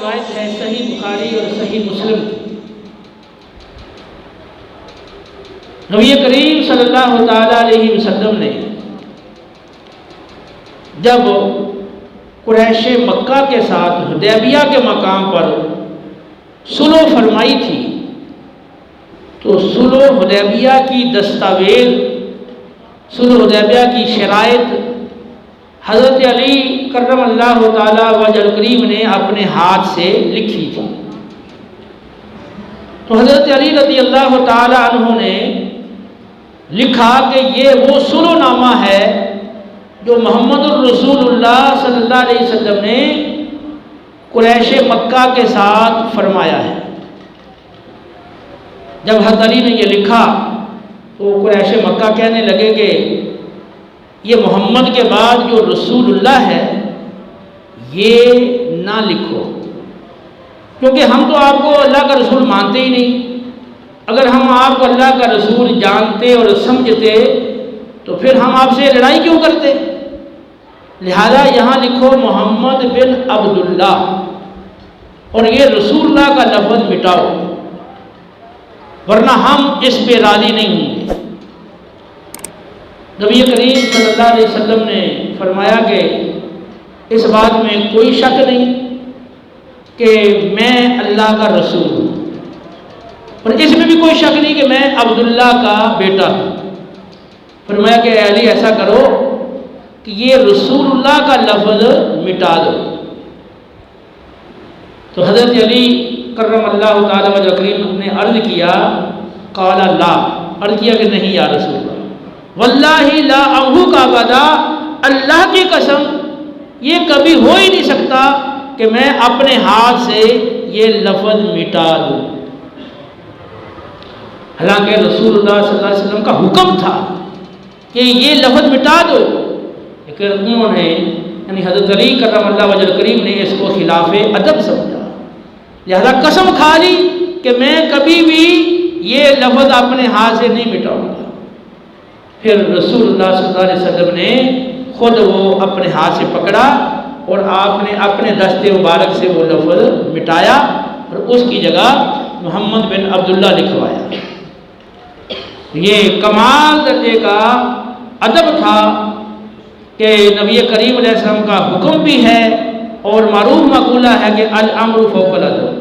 روایت ہے صحیح بخاری اور صحیح مسلم کی۔ نبی کریم صلی اللہ تعالیٰ علیہ وسلم نے جب قریش مکہ کے ساتھ حدیبیہ کے مقام پر صلح فرمائی تھی تو صلح حدیبیہ کی دستاویز، صلح حدیبیہ کی شرائط حضرت علی کرم اللہ تعالیٰ وجہ الکریم نے اپنے ہاتھ سے لکھی تھی۔ تو حضرت علی رضی اللہ تعالیٰ عنہ نے لکھا کہ یہ وہ صلح نامہ ہے جو محمد الرسول اللہ صلی اللہ علیہ وسلم نے قریش مکہ کے ساتھ فرمایا ہے۔ جب حضرت علی نے یہ لکھا تو قریش مکہ کہنے لگے کہ یہ محمد کے بعد جو رسول اللہ ہے یہ نہ لکھو، کیونکہ ہم تو آپ کو اللہ کا رسول مانتے ہی نہیں۔ اگر ہم آپ کو اللہ کا رسول جانتے اور سمجھتے تو پھر ہم آپ سے لڑائی کیوں کرتے؟ لہذا یہاں لکھو محمد بن عبداللہ، اور یہ رسول اللہ کا لفظ مٹاؤ، ورنہ ہم اس پہ راضی نہیں ہوں گے۔ نبی کریم صلی اللہ علیہ وسلم نے فرمایا کہ اس بات میں کوئی شک نہیں کہ میں اللہ کا رسول ہوں، اور اس میں بھی کوئی شک نہیں کہ میں عبداللہ کا بیٹا ہوں۔ فرمایا کہ اے علی ایسا کرو کہ یہ رسول اللہ کا لفظ مٹا دو۔ تو حضرت علی کرم اللہ تعالیٰ وجہ کریم نے عرض کیا، قال لا، عرض کیا کہ نہیں یا رسول اللہ، واللہ لا امحو کا بدا، اللہ کی قسم یہ کبھی ہو ہی نہیں سکتا کہ میں اپنے ہاتھ سے یہ لفظ مٹا دوں۔ حالانکہ رسول اللہ صلی اللہ علیہ وسلم کا حکم تھا کہ یہ لفظ مٹا دو، لیکن انہوں نے یعنی حضرت علی کرم اللہ وجہ کریم نے اس کو خلاف ادب سمجھا، لہذا قسم کھا لی کہ میں کبھی بھی یہ لفظ اپنے ہاتھ سے نہیں مٹاؤں گا۔ پھر رسول اللہ صلی اللہ علیہ وسلم نے خود وہ اپنے ہاتھ سے پکڑا اور آپ نے اپنے دست مبارک سے وہ لفظ مٹایا اور اس کی جگہ محمد بن عبداللہ لکھوایا۔ یہ کمال درجے کا ادب تھا کہ نبی کریم علیہ السلام کا حکم بھی ہے اور معروف مقولہ ہے کہ الامر فوق الادب،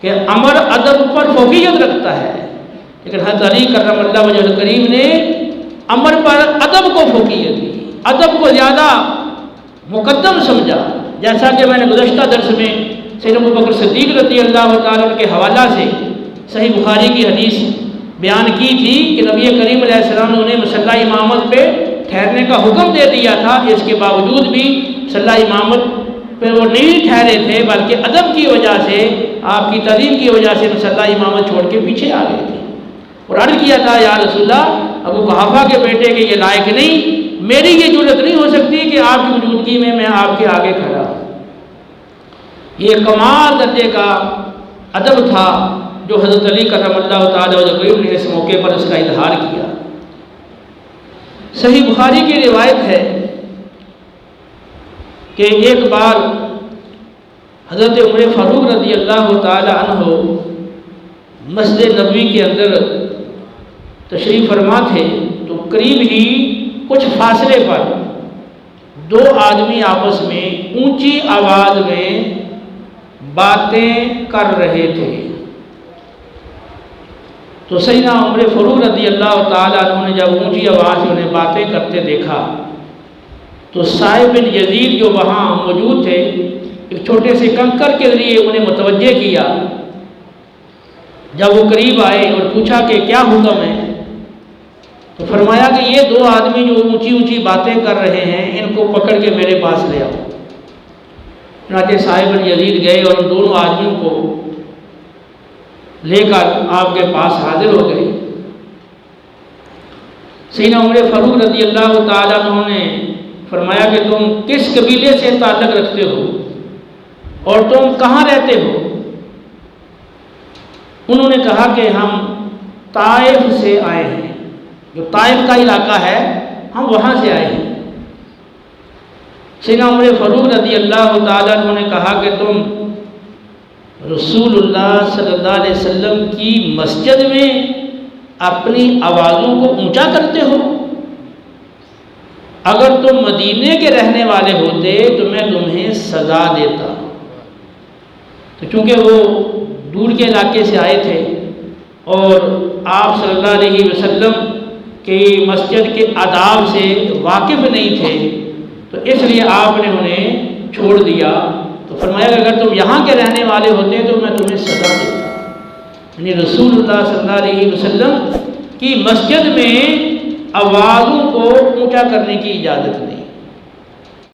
کہ امر ادب پر فوقیت رکھتا ہے، لیکن حضرت علی کرم اللہ وجہ الکریم نے امر پر ادب کو فوقیت دی، ادب کو زیادہ مقدم سمجھا۔ جیسا کہ میں نے گزشتہ درس میں سیدنا ابوبکر صدیق رضی اللہ تعالیٰ عنہ کے حوالہ سے صحیح بخاری کی حدیث بیان کی تھی کہ نبی کریم علیہ السلام نے انہیں مصلی امامت پہ ٹھہرنے کا حکم دے دیا تھا، اس کے باوجود بھی مصلی امامت پہ وہ نہیں ٹھہرے تھے، بلکہ ادب کی وجہ سے، آپ کی تعلیم کی وجہ سے مصلی امامت چھوڑ کے پیچھے آ گئے تھے اور عرض کیا تھا یا رسول اللہ ابو قحافہ کے بیٹے کے یہ لائق نہیں، میری یہ جرأت نہیں ہو سکتی کہ آپ کی موجودگی میں میں آپ کے آگے کھڑا ہوں۔ یہ کمال درجے کا ادب تھا جو حضرت علی کرم اللہ تعالیٰ وجہ نے اس موقع پر اس کا اظہار کیا۔ صحیح بخاری کی روایت ہے کہ ایک بار حضرت عمر فاروق رضی اللہ تعالیٰ عنہ مسجد نبوی کے اندر تشریف فرما تھے تو قریب ہی کچھ فاصلے پر دو آدمی آپس میں اونچی آواز میں باتیں کر رہے تھے۔ تو سیدنا عمر فاروق رضی اللہ تعالیٰ عنہ نے جب اونچی آواز سے انہیں باتیں کرتے دیکھا تو صاحب بن یزید جو وہاں موجود تھے ایک چھوٹے سے کنکر کے ذریعے انہیں متوجہ کیا۔ جب وہ قریب آئے اور پوچھا کہ کیا حکم ہے تو فرمایا کہ یہ دو آدمی جو اونچی اونچی باتیں کر رہے ہیں ان کو پکڑ کے میرے پاس لے آؤ۔ چنانچہ صاحب بن یزید گئے اور ان دونوں آدمیوں کو لے کر آپ کے پاس حاضر ہو گئے۔ سیدنا عمر فاروق رضی اللہ تعالیٰ عنہ نے فرمایا کہ تم کس قبیلے سے تعلق رکھتے ہو اور تم کہاں رہتے ہو؟ انہوں نے کہا کہ ہم طائف سے آئے ہیں، جو طائف کا علاقہ ہے ہم وہاں سے آئے ہیں۔ سیدنا عمر فاروق رضی اللہ تعالیٰ عنہ نے کہا کہ تم رسول اللہ صلی اللہ علیہ وسلم کی مسجد میں اپنی آوازوں کو اونچا کرتے ہو؟ اگر تم مدینے کے رہنے والے ہوتے تو میں تمہیں سزا دیتا۔ تو چونکہ وہ دور کے علاقے سے آئے تھے اور آپ صلی اللہ علیہ وسلم کی مسجد کے آداب سے واقف نہیں تھے، تو اس لیے آپ نے انہیں چھوڑ دیا۔ تو فرمایا کہ اگر تم یہاں کے رہنے والے ہوتے تو میں تمہیں سزا دیتا۔ یعنی رسول اللہ صلی اللہ علیہ وسلم کی مسجد میں آوازوں کو اونچا کرنے کی اجازت نہیں۔